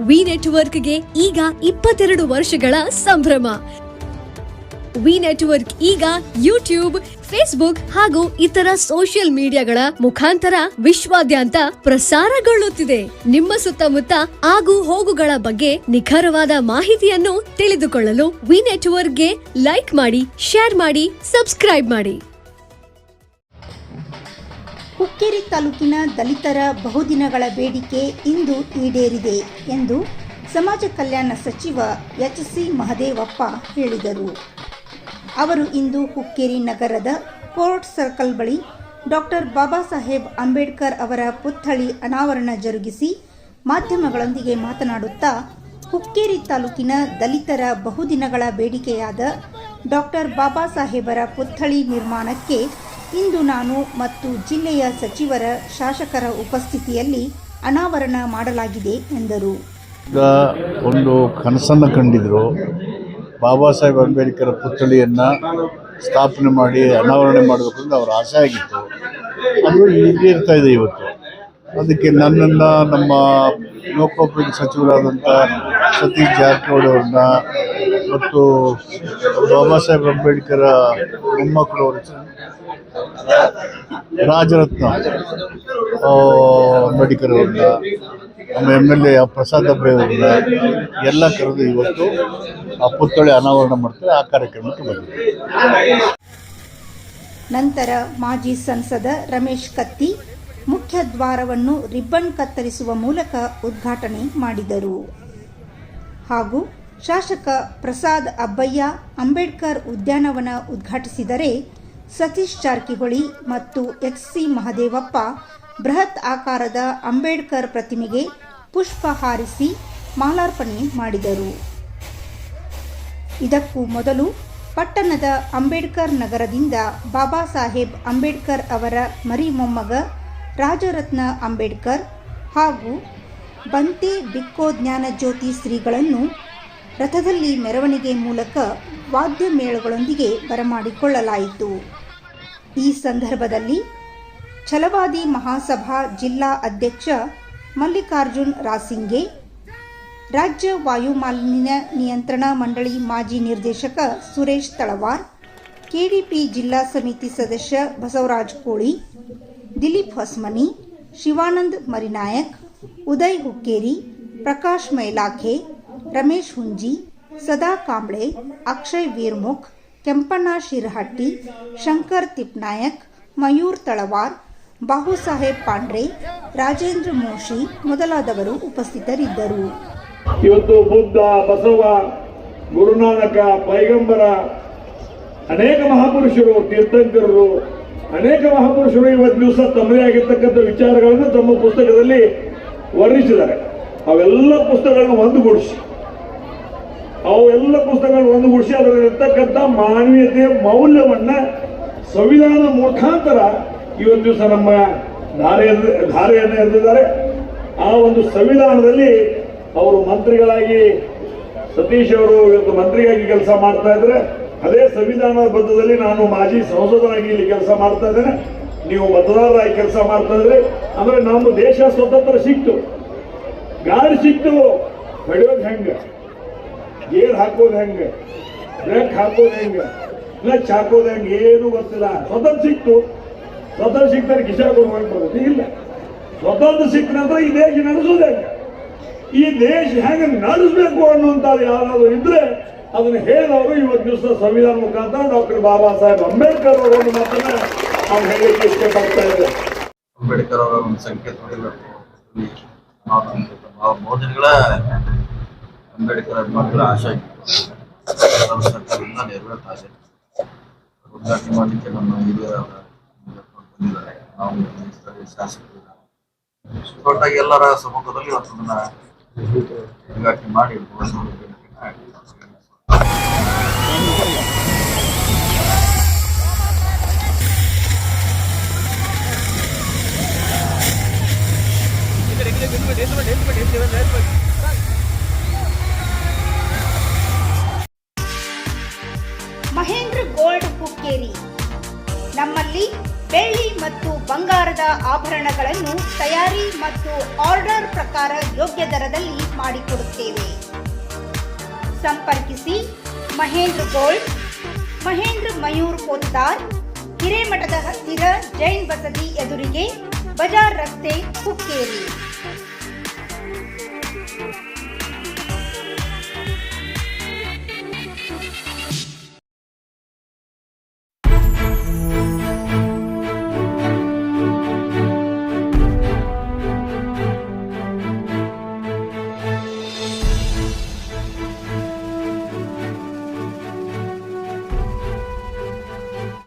V ನೆಟ್ವರ್ಕ್ಗೆ ಈಗ 22 ವರ್ಷಗಳ ಸಂಭ್ರಮ. ವಿ ನೆಟ್ವರ್ಕ್ ಈಗ ಯೂಟ್ಯೂಬ್, ಫೇಸ್ಬುಕ್ ಹಾಗೂ ಇತರ ಸೋಷಿಯಲ್ ಮೀಡಿಯಾಗಳ ಮುಖಾಂತರ ವಿಶ್ವಾದ್ಯಂತ ಪ್ರಸಾರಗೊಳ್ಳುತ್ತಿದೆ. ನಿಮ್ಮ ಸುತ್ತಮುತ್ತ ಆಗು ಹೋಗುಗಳ ಬಗ್ಗೆ ನಿಖರವಾದ ಮಾಹಿತಿಯನ್ನು ತಿಳಿದುಕೊಳ್ಳಲು ವಿ ನೆಟ್ವರ್ಕ್ಗೆ ಲೈಕ್ ಮಾಡಿ, ಶೇರ್ ಮಾಡಿ, ಸಬ್ಸ್ಕ್ರೈಬ್ ಮಾಡಿ. ಹುಕ್ಕೇರಿ ತಾಲೂಕಿನ ದಲಿತರ ಬಹುದಿನಗಳ ಬೇಡಿಕೆ ಇಂದು ಈಡೇರಿದೆ ಎಂದು ಸಮಾಜ ಕಲ್ಯಾಣ ಸಚಿವ ಎಚ್.ಸಿ. ಮಹದೇವಪ್ಪ ಹೇಳಿದರು. ಅವರು ಇಂದು ಹುಕ್ಕೇರಿ ನಗರದ ಕೋರ್ಟ್ ಸರ್ಕಲ್ ಬಳಿ ಡಾಕ್ಟರ್ ಬಾಬಾ ಸಾಹೇಬ್ ಅಂಬೇಡ್ಕರ್ ಅವರ ಪುತ್ಥಳಿ ಅನಾವರಣ ಜರುಗಿಸಿ ಮಾಧ್ಯಮಗಳೊಂದಿಗೆ ಮಾತನಾಡುತ್ತಾ, ಹುಕ್ಕೇರಿ ತಾಲೂಕಿನ ದಲಿತರ ಬಹುದಿನಗಳ ಬೇಡಿಕೆಯಾದ ಡಾಕ್ಟರ್ ಬಾಬಾ ಸಾಹೇಬರ ಪುತ್ಥಳಿ ನಿರ್ಮಾಣಕ್ಕೆ ಇಂದು ನಾನು ಮತ್ತು ಜಿಲ್ಲೆಯ ಸಚಿವರ, ಶಾಸಕರ ಉಪಸ್ಥಿತಿಯಲ್ಲಿ ಅನಾವರಣ ಮಾಡಲಾಗಿದೆ ಎಂದರು. ಒಂದು ಕನಸನ್ನು ಕಂಡಿದ್ರು. ಬಾಬಾ ಸಾಹೇಬ್ ಅಂಬೇಡ್ಕರ್ ಪುತ್ಥಳಿಯನ್ನು ಸ್ಥಾಪನೆ ಮಾಡಿ ಅನಾವರಣೆ ಮಾಡಬೇಕು ಅಂತ ಅವರ ಆಸೆ ಆಗಿತ್ತು. ಅದು ಈಡೇರ್ತಾ ಇದೆ ಇವತ್ತು. ಅದಕ್ಕೆ ನನ್ನನ್ನು ನಮ್ಮ ಲೋಕೋಪಯೋಗಿ ಸಚಿವರಾದಂಥ ಸತೀಶ್ ಜಾರಕಿಹೊಳಿ ಅವ್ರನ್ನ ಮತ್ತು ಬಾಬಾ ಸಾಹೇಬ್ ಅಂಬೇಡ್ಕರ್ ಮೊಮ್ಮಕ್ಕಳು ರಾಜರತ್ನ ಅಂಬೇಡ್ಕರ್ ಅವ್ರನ್ನ, ನಮ್ಮ MLA ಪ್ರಸಾದ್ ಅಬ್ರೆ ಅವ್ರನ್ನ ಎಲ್ಲ ಕರೆದು ಇವತ್ತು ಆ ಪುತ್ಥಳಿ ಅನಾವರಣ ಮಾಡ್ತಾರೆ. ಆ ಕಾರ್ಯಕ್ರಮಕ್ಕೆ ಬಂದಿದೆ. ನಂತರ ಮಾಜಿ ಸಂಸದ ರಮೇಶ್ ಕತ್ತಿ ಮುಖ್ಯ ದ್ವಾರವನ್ನು ರಿಬ್ಬನ್ ಕತ್ತರಿಸುವ ಮೂಲಕ ಉದ್ಘಾಟನೆ ಮಾಡಿದರು. ಹಾಗೂ ಶಾಸಕ ಪ್ರಸಾದ್ ಅಬ್ಬಯ್ಯ ಅಂಬೇಡ್ಕರ್ ಉದ್ಯಾನವನ ಉದ್ಘಾಟಿಸಿದರೆ, ಸತೀಶ್ ಜಾರಕಿಹೊಳಿ ಮತ್ತು ಎಚ್.ಸಿ. ಮಹದೇವಪ್ಪ ಬೃಹತ್ ಆಕಾರದ ಅಂಬೇಡ್ಕರ್ ಪ್ರತಿಮೆಗೆ ಪುಷ್ಪ ಹಾರಿಸಿ ಮಾಲಾರ್ಪಣೆ ಮಾಡಿದರು. ಇದಕ್ಕೂ ಮೊದಲು ಪಟ್ಟಣದ ಅಂಬೇಡ್ಕರ್ ನಗರದಿಂದ ಬಾಬಾ ಸಾಹೇಬ್ ಅಂಬೇಡ್ಕರ್ ಅವರ ಮರಿ ಮೊಮ್ಮಗ ರಾಜರತ್ನ ಅಂಬೇಡ್ಕರ್ ಹಾಗೂ ಬಂತೆ ಬಿಕ್ಕೋ ಜ್ಞಾನಜ್ಯೋತಿ ಶ್ರೀಗಳನ್ನು ರಥದಲ್ಲಿ ಮೆರವಣಿಗೆ ಮೂಲಕ ವಾದ್ಯ ಮೇಳಗಳೊಂದಿಗೆ ಬರಮಾಡಿಕೊಳ್ಳಲಾಯಿತು. ಈ ಸಂದರ್ಭದಲ್ಲಿ ಛಲವಾದಿ ಮಹಾಸಭಾ ಜಿಲ್ಲಾ ಅಧ್ಯಕ್ಷ ಮಲ್ಲಿಕಾರ್ಜುನ್ ರಾಸಿಂಗೆ, ರಾಜ್ಯ ವಾಯುಮಾಲಿನ್ಯ ನಿಯಂತ್ರಣ ಮಂಡಳಿ ಮಾಜಿ ನಿರ್ದೇಶಕ ಸುರೇಶ್ ತಳವಾರ್, ಕೆಡಿಪಿ ಜಿಲ್ಲಾ ಸಮಿತಿ ಸದಸ್ಯ ಬಸವರಾಜ್ ಕೋಳಿ, ದಿಲೀಪ್ ಹೊಸ್ಮನಿ, ಶಿವಾನಂದ್ ಮರಿನಾಯಕ್, ಉದಯ್ ಹುಕ್ಕೇರಿ, ಪ್ರಕಾಶ್ ಮೈಲಾಖೆ, ರಮೇಶ್ ಹುಂಜಿ, ಸದಾ ಕಾಂಬ್ಳೆ, ಅಕ್ಷಯ್ ವೀರ್ಮುಖ್, ಕೆಂಪಣ್ಣ ಶಿರಹಟ್ಟಿ, ಶಂಕರ್ ತಿಪ್ನಾಯಕ್, ಮಯೂರ್ ತಳವಾರ್, ಬಾಹುಸಾಹೇಬ್ ಪಾಂಡ್ರೆ, ರಾಜೇಂದ್ರ ಮೋಶಿ ಮೊದಲಾದವರು ಉಪಸ್ಥಿತರಿದ್ದರು. ಇವತ್ತು ಬುದ್ಧ, ಬಸವ, ಗುರುನಾನಕ, ಪೈಗಂಬರ, ಅನೇಕ ಮಹಾಪುರುಷರು, ತೀರ್ಥಂಕರರು, ಅನೇಕ ಮಹಾಪುರುಷರು ಇವತ್ತು ದಿವಸ ತಮ್ಮದೇ ಆಗಿರ್ತಕ್ಕಂಥ ವಿಚಾರಗಳನ್ನು ತಮ್ಮ ಪುಸ್ತಕದಲ್ಲಿ ವರ್ಣಿಸಿದ್ದಾರೆ. ಅವೆಲ್ಲ ಪುಸ್ತಕಗಳನ್ನು ಒಂದುಗೂಡಿಸಿ ಅದರಲ್ಲಿರ್ತಕ್ಕಂಥ ಮಾನವೀಯತೆಯ ಮೌಲ್ಯವನ್ನ ಸಂವಿಧಾನದ ಮುಖಾಂತರ ಇವತ್ತು ದಿವಸ ನಮ್ಮ ಧಾರೆಯನ್ನು ಎರೆದಿದ್ದಾರೆ. ಆ ಒಂದು ಸಂವಿಧಾನದಲ್ಲಿ ಅವರು ಮಂತ್ರಿಗಳಾಗಿ, ಸತೀಶ್ ಅವರು ಇವತ್ತು ಮಂತ್ರಿಯಾಗಿ ಕೆಲಸ ಮಾಡ್ತಾ ಇದ್ದಾರೆ. ಅದೇ ಸಂವಿಧಾನದ ಬದ್ಧದಲ್ಲಿ ನಾನು ಮಾಜಿ ಸಂಸದನಾಗಿ ಇಲ್ಲಿ ಕೆಲಸ ಮಾಡ್ತಾ ಇದ್ದೇನೆ. ನೀವು ಮತದಾರರಾಗಿ ಕೆಲಸ ಮಾಡ್ತಾ ಇದ್ರಿ. ಅಂದ್ರೆ ನಮ್ಮ ದೇಶ ಸ್ವತಂತ್ರ ಸಿಕ್ತು, ಗಾಡಿ ಸಿಕ್ತು, ಹೊಡೆಯೋದು ಹೆಂಗೆ, ಗೇರ್ ಹಾಕೋದು ಹೆಂಗೆ, ಬ್ರೇಕ್ ಹಾಕೋದು ಹೆಂಗೆ, ಕ್ಲಚ್ ಹಾಕೋದು ಹೆಂಗೆ ಏನು ಗೊತ್ತಿಲ್ಲ. ಸ್ವತಂತ್ರ ಸಿಕ್ತು. ಸ್ವತಂತ್ರ ಸಿಕ್ತಾರೆ ಕಿಶಾನ್ ಬರೋದು ಇಲ್ಲ. ಸ್ವತಂತ್ರ ಸಿಕ್ಕ ನಂತರ ಈ ದೇಶ ನಡೆಸೋದು ಹೆಂಗೆ, ಈ ದೇಶ ಹೆಂಗೆ ನಡೆಸಬೇಕು ಅನ್ನುವಂಥದ್ದು ಯಾರಾದರೂ ಇದ್ರೆ ಅದನ್ನು ಹೇಳಿದವರು ಇವತ್ತು ದಿವಸ ಸಂವಿಧಾನ ಮುಖಾಂತರ ಡಾಕ್ಟರ್ ಬಾಬಾ ಸಾಹೇಬ್ ಅಂಬೇಡ್ಕರ್ ಅವರ ಒಂದು ಮಾತನ್ನ ನಾವು ಹೇಳಲಿಕ್ಕೆ ಇಷ್ಟಪಡ್ತಾ ಇದ್ದೇವೆ. ಅಂಬೇಡ್ಕರ್ ಅವರ ಒಂದು ಸಂಕೇತ ಮೋದಿಗಳ ಅಂಬೇಡ್ಕರ್ ಅಭಿಮಾನಿಗಳ ಆಶೆ ಆಗಿತ್ತು. ಸರ್ಕಾರದಿಂದ ನೆರವೇರ್ತಾ ಇದೆ. ಉದ್ಘಾಟನೆ ಮಾಡಲಿಕ್ಕೆ ನಮ್ಮ ಹಿರಿಯರ ಬಂದಿದ್ದಾರೆ. ನಾವು ಶಾಸಕರು ಒಟ್ಟಾಗಿ ಎಲ್ಲರ ಸಮ್ಮುಖದಲ್ಲಿ ಇವತ್ತನ್ನ ಉದ್ಘಾಟನೆ ಮಾಡಿ ಮಹೇಂದ್ರ ಗೋಲ್ಡ್ ಹುಕ್ಕೇರಿ. ನಮ್ಮಲ್ಲಿ ಬೆಳ್ಳಿ ಮತ್ತು ಬಂಗಾರದ ಆಭರಣಗಳನ್ನು ತಯಾರಿ ಮತ್ತು ಆರ್ಡರ್ ಪ್ರಕಾರ ಪ್ರಕಾರ ಯೋಗ್ಯ ದರದಲ್ಲಿ ಮಾಡಿಕೊಡುತ್ತೇವೆ. ಸಂಪರ್ಕಿಸಿ ಮಹೇಂದ್ರ ಗೋಲ್ಡ್, ಮಹೇಂದ್ರ ಮಯೂರ್ ಪೋದ್ದಾರ್, ಹಿರೇಮಠದ ಹತ್ತಿರ ಜೈನ್ ಬಸದಿ ಎದುರಿಗೆ, ಬಜಾರ್ ರಸ್ತೆ, ಹುಕ್ಕೇರಿ.